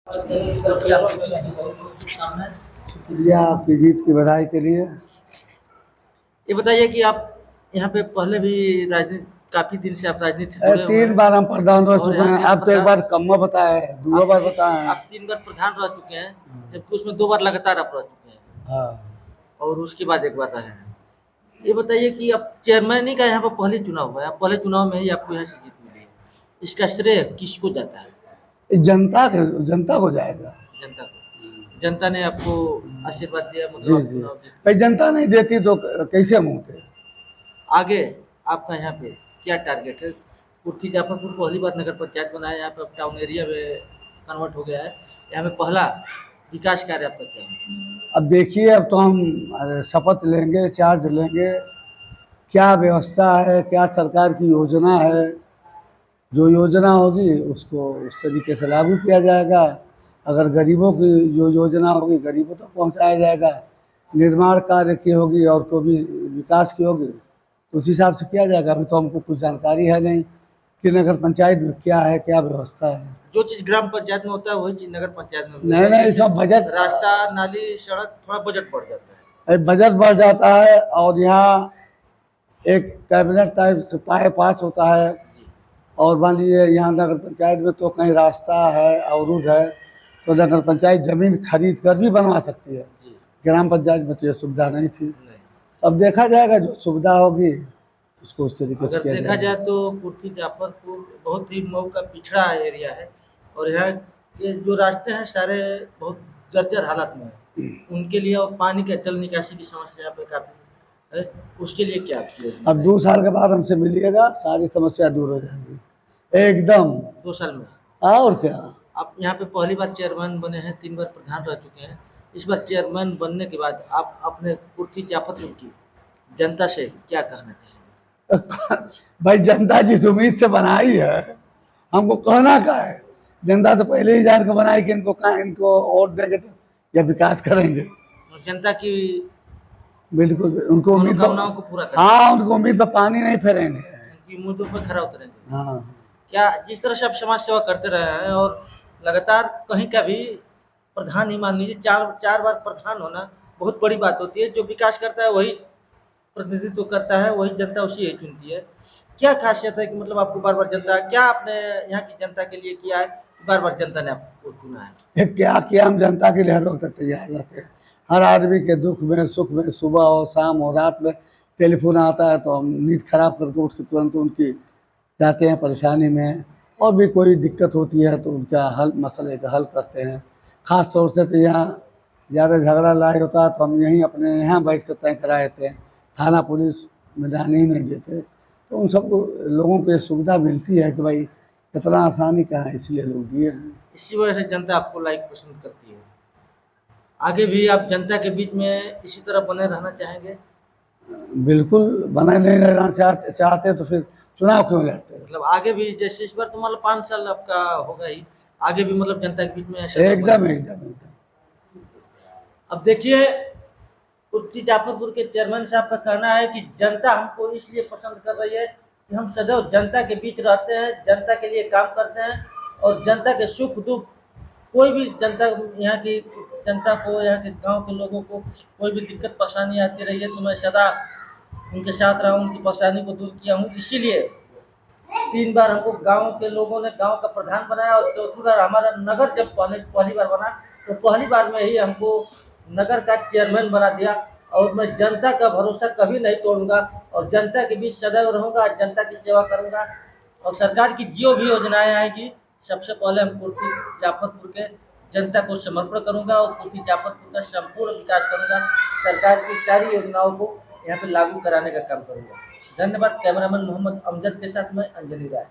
शुक्रिया आपकी जीत की बधाई के लिए। ये बताइए कि आप यहाँ पे पहले भी राजनीति काफ़ी दिन से आप राजनीति से जुड़े हुए 3 हैं बार हम प्रधान रह और चुके यहाँ हैं। के अब तो एक बार कम बताया है, 2 बार बताए हैं। आप 3 बार प्रधान रह चुके हैं, जबकि उसमें 2 बार लगातार आप रह चुके हैं हाँ। और उसके बाद एक बार रहे हैं। ये बताइए कि अब चेयरमैन ही का यहाँ पर पहले चुनाव हुआ है, पहले चुनाव में ही आपको यहाँ से जीत मिली है। इसका श्रेय किसको जाता है? जनता को जाएगा। जनता को। जनता ने आपको आशीर्वाद दिया, मतलब जी, आप जी। चुनाव जीत भाई जनता नहीं देती तो कैसे हम होते? आगे आपका यहाँ पे क्या टारगेट है? कुर्की जाफरपुर पहली बार नगर पंचायत बनाया, यहाँ पे अब टाउन एरिया में कन्वर्ट हो गया है। यहाँ पे पहला विकास कार्य आपका क्या है? अब देखिए, अब तो हम शपथ लेंगे, चार्ज लेंगे, क्या व्यवस्था है, क्या सरकार की योजना है। जो योजना होगी उसको उस तरीके से लागू किया जाएगा। अगर गरीबों की जो योजना होगी गरीबों तक पहुंचाया जाएगा। निर्माण कार्य की होगी और कोई भी विकास की होगी तो उस हिसाब से किया जाएगा। अभी तो हमको कुछ जानकारी है नहीं कि नगर पंचायत में क्या है, क्या व्यवस्था है। जो चीज़ ग्राम पंचायत में होता है वही चीज़ नगर पंचायत में नहीं नहीं, सब बजट, रास्ता, नाली, सड़क, थोड़ा बजट बढ़ जाता है। बजट बढ़ जाता है और यहाँ एक कैबिनेट टाइप से पास होता है। और मान लीजिए यहाँ नगर पंचायत में तो कहीं रास्ता है, अवरुद्ध है, तो नगर पंचायत ज़मीन खरीद कर भी बनवा सकती है। ग्राम पंचायत में तो ये सुविधा नहीं थी। अब देखा जाएगा, जो सुविधा होगी उसको उस तरीके से अगर किया देखा जाएगा। जाए तो कुर्की जाफरपुर बहुत ही मऊ का पिछड़ा एरिया है और यहाँ के जो रास्ते हैं सारे बहुत जर्जर हालत में है। उनके लिए और पानी का जल निकासी की समस्या पे काफ़ी है, उसके लिए क्या किया? अब 2 साल के बाद हमसे मिलिएगा, सारी समस्या दूर हो जाएगी एकदम। 2 साल में और क्या। आप यहाँ पे पहली बार चेयरमैन बने हैं, 3 बार प्रधान रह चुके हैं। इस बार चेयरमैन बनने के बाद आप अपने कुर्की जाफरपुर की जनता से क्या कहना चाहेंगे? भाई जनता जिस उम्मीद से बनाई है, हमको कहना क्या है। जनता तो पहले ही जान के बनाई कि इनको वोट देंगे तो या विकास करेंगे। और जनता की बिल्कुल उनको उम्मीद मनोकामनाओं को पूरा करेंगे। हाँ, उनको उम्मीद पर पानी नहीं फेरेंगे। उनकी उम्मीदों पर खरा उतरेंगे। हाँ। क्या जिस तरह से आप समाज सेवा करते रहे हैं और लगातार कहीं का भी प्रधान ही मान लीजिए, 4 बार प्रधान होना बहुत बड़ी बात होती है। जो विकास करता है वही प्रतिनिधित्व करता है, वही जनता उसी ही चुनती है। क्या खासियत है कि मतलब आपको बार-बार जनता, क्या आपने यहाँ की जनता के लिए किया है कि बार-बार जनता ने आपको चुना है? क्या किया, हम जनता के लिए हर वक्त तैयार रहते हैं। हर आदमी के दुख में सुख में, सुबह हो शाम हो रात में टेलीफोन आता है तो हम नींद खराब करके उठ के तुरंत उनकी जाते हैं परेशानी में। और भी कोई दिक्कत होती है तो उनका मसले का हल करते हैं। ख़ास तौर से तो यहाँ ज़्यादा झगड़ा लड़ाई होता है तो हम यहीं अपने यहाँ बैठ कर तय करा देते हैं। थाना पुलिस में जाने ही नहीं देते। तो उन सबको लोगों को ये सुविधा मिलती है कि भाई इतना आसानी कहाँ है, इसलिए लोग दिए हैं। इसी वजह से जनता आपको लाइक पसंद करती है। आगे भी आप जनता के बीच में इसी तरह बने रहना चाहेंगे? बिल्कुल, बना नहीं रहना चाहते तो फिर चुनाव क्यों लड़ते? मतलब आगे भी जैसे इस बार तो मतलब 5 साल आपका होगा ही, आगे भी मतलब जनता के बीच में ऐसे एकदम एकदम एकदम। अब देखिए, कुर्की जाफरपुर के चेयरमैन साहब का कहना है कि जनता हमको इसलिए पसंद कर रही है कि हम सदैव जनता के बीच रहते हैं, जनता के लिए काम करते हैं और जनता के सुख दुख, कोई भी जनता, यहाँ की जनता को, यहाँ के गांव के लोगों को कोई भी दिक्कत परेशानी आती रही है तो मैं सदा उनके साथ रहा हूँ, उनकी परेशानी को दूर किया हूँ। इसीलिए 3 बार हमको गांव के लोगों ने गांव का प्रधान बनाया और चौथी बार हमारा नगर जब पहली बार बना तो पहली बार में ही हमको नगर का चेयरमैन बना दिया। और मैं जनता का भरोसा कभी नहीं तोड़ूंगा और जनता के बीच सदैव रहूंगा, जनता की सेवा करूंगा और सरकार की जो भी योजनाएं आएगी सबसे पहले हम कुर्की जाफरपुर के जनता को समर्पण करूंगा और कुर्की जाफरपुर का संपूर्ण विकास करूंगा। सरकार की सारी योजनाओं को यहाँ पे लागू कराने का काम करूंगा। धन्यवाद। कैमरामैन मोहम्मद अमजद के साथ मैं अंजलि राय।